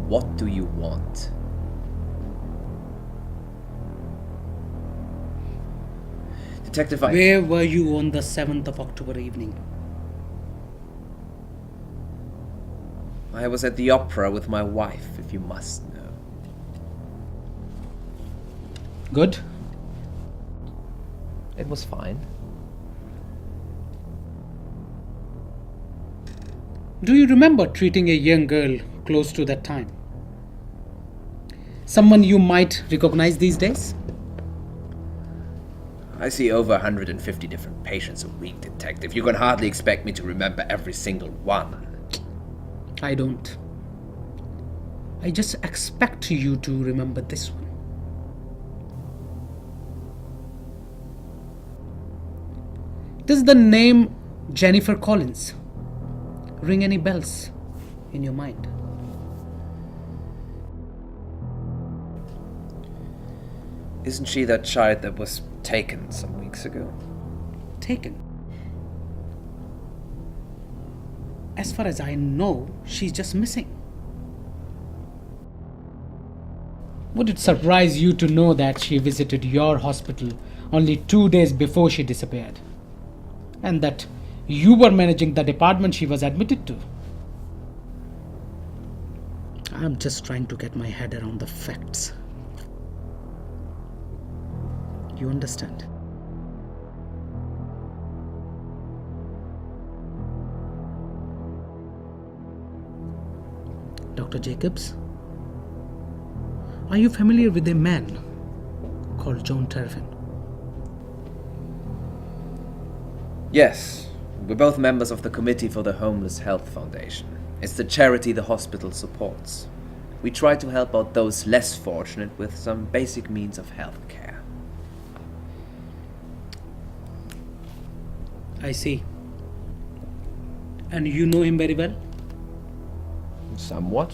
What do you want? Detective, Where were you on the 7th of October evening? I was at the opera with my wife, if you must know. Good. It was fine. Do you remember treating a young girl close to that time? Someone you might recognize these days? I see over 150 different patients a week, Detective. You can hardly expect me to remember every single one. I don't. I just expect you to remember this one. Does the name Jennifer Collins ring any bells in your mind? Isn't she that child that was taken some weeks ago? Taken? As far as I know, she's just missing. Would it surprise you to know that she visited your hospital only 2 days before she disappeared? And that you were managing the department she was admitted to? I'm just trying to get my head around the facts. You understand? Dr. Jacobs, are you familiar with a man called John Terfin? Yes. We're both members of the Committee for the Homeless Health Foundation. It's the charity the hospital supports. We try to help out those less fortunate with some basic means of health care. I see. And you know him very well? Somewhat.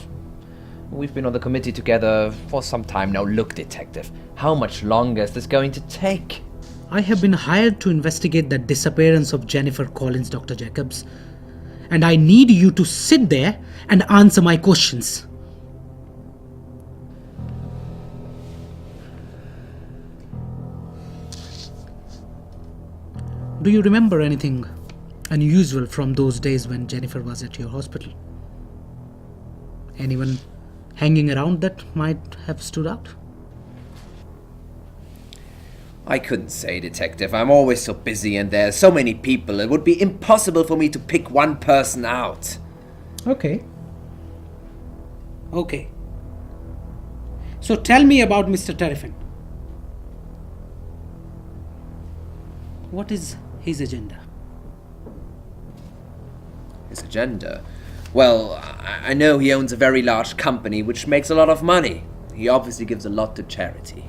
We've been on the committee together for some time now. Look, Detective, how much longer is this going to take? I have been hired to investigate the disappearance of Jennifer Collins, Dr. Jacobs. And I need you to sit there and answer my questions. Do you remember anything unusual from those days when Jennifer was at your hospital? Anyone hanging around that might have stood out? I couldn't say, Detective. I'm always so busy and there's so many people. It would be impossible for me to pick one person out. Okay. So tell me about Mr. Terfin. What is his agenda? His agenda? Well, I know he owns a very large company which makes a lot of money. He obviously gives a lot to charity.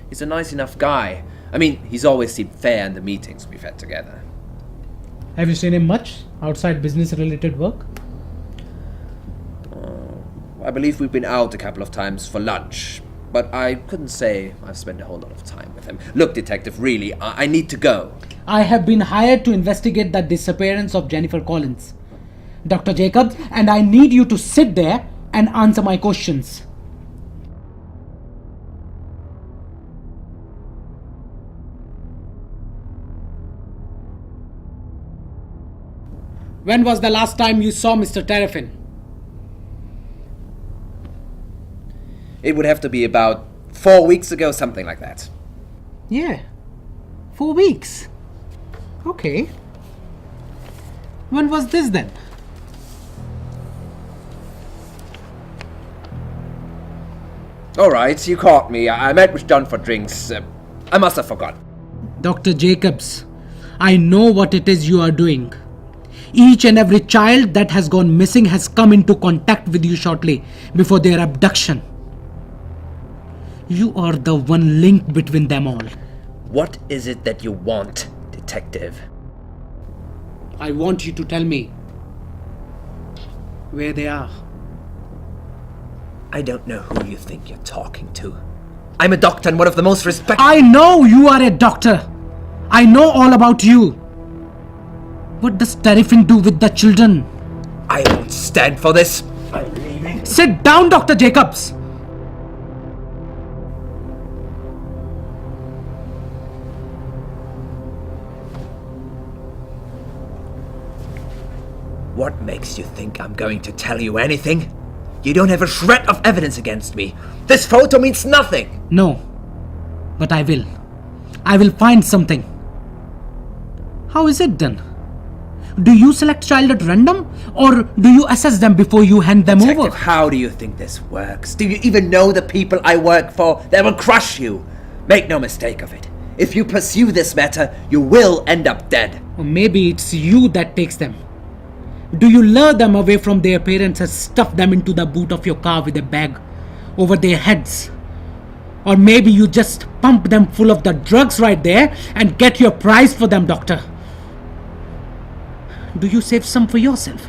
He's a nice enough guy. I mean, he's always seemed fair in the meetings we've had together. Have you seen him much outside business-related work? I believe we've been out a couple of times for lunch, but I couldn't say I've spent a whole lot of time with him. Look, Detective, really, I need to go. I have been hired to investigate the disappearance of Jennifer Collins, Dr. Jacobs, and I need you to sit there and answer my questions. When was the last time you saw Mr. Terfin? It would have to be about 4 weeks ago, something like that. Yeah, 4 weeks. Okay. When was this then? Alright, you caught me. I met with John for drinks. I must have forgotten. Dr. Jacobs, I know what it is you are doing. Each and every child that has gone missing has come into contact with you shortly before their abduction. You are the one link between them all. What is it that you want, Detective? I want you to tell me where they are. I don't know who you think you're talking to. I'm a doctor and one of the most respected... I know you are a doctor. I know all about you. What does Terfin do with the children? I won't stand for this. I'm leaving. Sit down, Dr. Jacobs! What makes you think I'm going to tell you anything? You don't have a shred of evidence against me. This photo means nothing. No, but I will. I will find something. How is it done? Do you select child at random, or do you assess them before you hand them Detective, over? how do you think this works? Do you even know the people I work for? They will crush you. Make no mistake of it. If you pursue this matter, you will end up dead. Or maybe it's you that takes them. Do you lure them away from their parents and stuff them into the boot of your car with a bag over their heads? Or maybe you just pump them full of the drugs right there and get your prize for them, doctor. Do you save some for yourself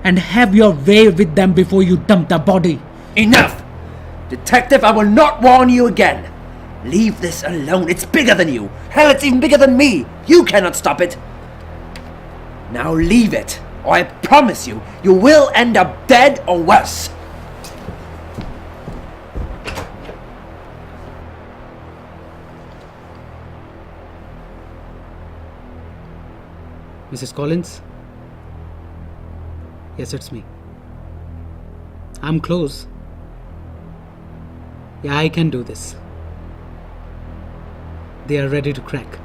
and have your way with them before you dump the body? Enough! Detective, I will not warn you again. Leave this alone. It's bigger than you. Hell, it's even bigger than me. You cannot stop it. Now leave it, or I promise you, you will end up dead or worse. Mrs. Collins? Yes, it's me. I'm close. Yeah, I can do this. They are ready to crack.